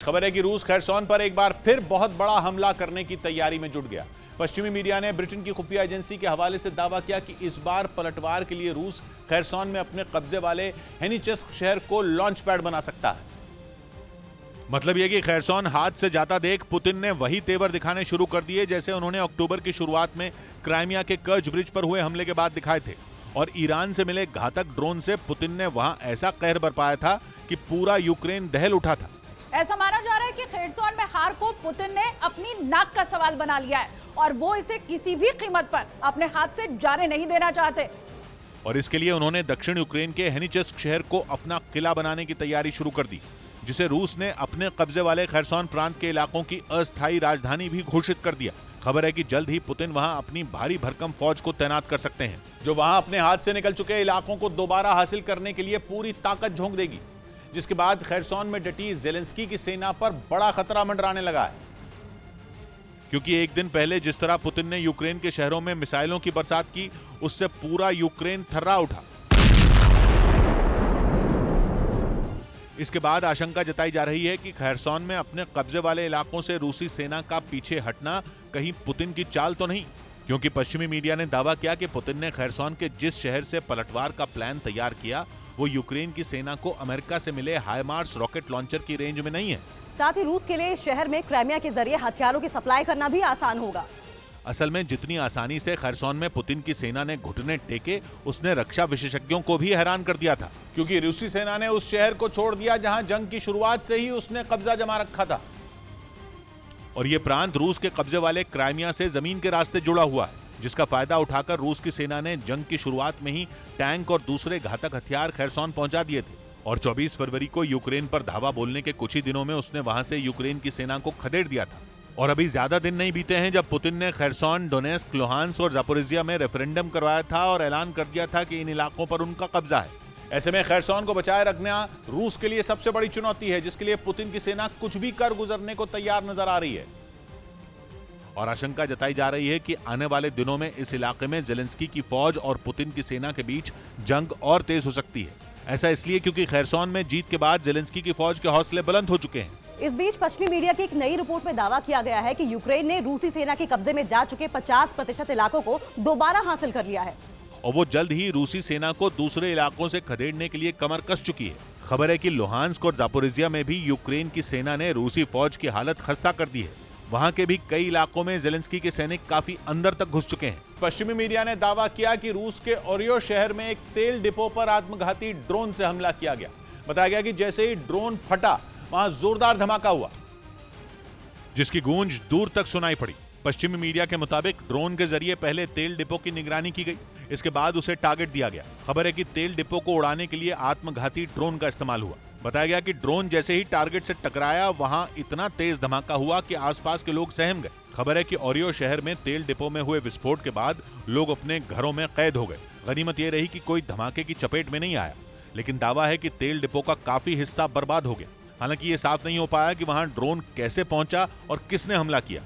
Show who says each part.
Speaker 1: खबर है कि रूस खैरसॉन पर एक बार फिर बहुत बड़ा हमला करने की तैयारी में जुट गया। पश्चिमी मीडिया ने ब्रिटेन की खुफिया एजेंसी के हवाले से दावा किया कि इस बार पलटवार के लिए रूस खैरसॉन में अपने कब्जे वाले हेनिचेस्क शहर को लॉन्च पैड बना सकता है। मतलब यह कि खैरसॉन हाथ से जाता देख पुतिन ने वही तेवर दिखाने शुरू कर दिए जैसे उन्होंने अक्टूबर की शुरुआत में क्राइमिया के कर्ज ब्रिज पर हुए हमले के बाद दिखाए थे। और ईरान से मिले घातक ड्रोन से पुतिन ने वहां ऐसा कहर बरपाया था कि पूरा यूक्रेन दहल उठा था।
Speaker 2: ऐसा माना जा रहा है कि खैरसॉन में हार को पुतिन ने अपनी नाक का सवाल बना लिया है और वो इसे किसी भी कीमत पर अपने हाथ से जाने नहीं देना चाहते।
Speaker 1: और इसके लिए उन्होंने दक्षिण यूक्रेन के हेनिचेस्क शहर को अपना किला बनाने की तैयारी शुरू कर दी, जिसे रूस ने अपने कब्जे वाले खैरसॉन प्रांत के इलाकों की अस्थायी राजधानी भी घोषित कर दिया। खबर है कि जल्द ही पुतिन वहां अपनी भारी भरकम फौज को तैनात कर सकते हैं, जो वहां अपने हाथ से निकल चुके इलाकों को दोबारा हासिल करने के लिए पूरी ताकत झोंक देगी, जिसके बाद खैरसॉन में डटी ज़ेलेंस्की की सेना पर बड़ा खतरा मंडराने लगा है। क्योंकि एक दिन पहले जिस तरह पुतिन ने यूक्रेन के शहरों में मिसाइलों की बरसात की, उससे पूरा यूक्रेन थर्रा उठा। इसके बाद आशंका जताई जा रही है कि खैरसॉन में अपने कब्जे वाले इलाकों से रूसी सेना का पीछे हटना कहीं पुतिन की चाल तो नहीं, क्योंकि पश्चिमी मीडिया ने दावा किया कि पुतिन ने खैरसॉन के जिस शहर से पलटवार का प्लान तैयार किया वो यूक्रेन की सेना को अमेरिका से मिले हाइमार्स रॉकेट लॉन्चर की रेंज में नहीं है।
Speaker 3: साथ ही रूस के लिए शहर में क्राइमिया के जरिए हथियारों की सप्लाई करना भी आसान होगा।
Speaker 1: असल में जितनी आसानी से खैरसॉन में पुतिन की सेना ने घुटने टेके, उसने रक्षा विशेषज्ञों को भी हैरान कर दिया था, क्योंकि रूसी सेना ने उस शहर को छोड़ दिया जहां जंग की शुरुआत से ही उसने कब्जा जमा रखा था। और ये प्रांत रूस के कब्जे वाले क्राइमिया से जमीन के रास्ते जुड़ा हुआ है, जिसका फायदा उठाकर रूस की सेना ने जंग की शुरुआत में ही टैंक और दूसरे घातक हथियार खैरसॉन पहुंचा दिए थे। और 24 फरवरी को यूक्रेन पर धावा बोलने के कुछ ही दिनों में उसने वहां से यूक्रेन की सेना को खदेड़ दिया था। और अभी ज्यादा दिन नहीं बीते हैं जब पुतिन ने खैरसॉन, डोनेस्क, लुहांस्क और जापोरिजिया में रेफरेंडम करवाया था और ऐलान कर दिया था कि इन इलाकों पर उनका कब्जा है। ऐसे में खैरसॉन को बचाए रखना रूस के लिए सबसे बड़ी चुनौती है, जिसके लिए पुतिन की सेना कुछ भी कर गुजरने को तैयार नजर आ रही है। और आशंका जताई जा रही है कि आने वाले दिनों में इस इलाके में ज़ेलेंस्की की फौज और पुतिन की सेना के बीच जंग और तेज हो सकती है। ऐसा इसलिए क्योंकि खैरसॉन में जीत के बाद ज़ेलेंस्की की फौज के हौसले बुलंद हो चुके हैं।
Speaker 3: इस बीच पश्चिमी मीडिया की एक नई रिपोर्ट में दावा किया गया है कि यूक्रेन ने रूसी सेना के कब्जे में जा चुके 50% इलाकों को दोबारा हासिल कर लिया है
Speaker 1: और वो जल्द ही रूसी सेना को दूसरे इलाकों से खदेड़ने के लिए कमर कस चुकी है। खबर है कि लुहांस्क और जापोरिजिया में भी यूक्रेन की सेना ने रूसी फौज की हालत खस्ता कर दी है। वहां के भी कई इलाकों में ज़ेलेंस्की के सैनिक काफी अंदर तक घुस चुके हैं। पश्चिमी मीडिया ने दावा किया कि रूस के ओरियो शहर में एक तेल डिपो पर आत्मघाती ड्रोन से हमला किया गया। बताया गया कि जैसे ही ड्रोन फटा, वहां जोरदार धमाका हुआ, जिसकी गूंज दूर तक सुनाई पड़ी। पश्चिमी मीडिया के मुताबिक ड्रोन के जरिए पहले तेल डिपो की निगरानी की गई, इसके बाद उसे टारगेट दिया गया। खबर है कि तेल डिपो को उड़ाने के लिए आत्मघाती ड्रोन का इस्तेमाल हुआ। बताया गया कि ड्रोन जैसे ही टारगेट से टकराया, वहां इतना तेज धमाका हुआ कि आसपास के लोग सहम गए। खबर है कि ओरियो शहर में तेल डिपो में हुए विस्फोट के बाद लोग अपने घरों में कैद हो गए। गनीमत यह रही कि कोई धमाके की चपेट में नहीं आया, लेकिन दावा है कि तेल डिपो का काफी हिस्सा बर्बाद हो गया। हालांकि ये साफ नहीं हो पाया कि वहां ड्रोन कैसे पहुंचा और किसने हमला किया।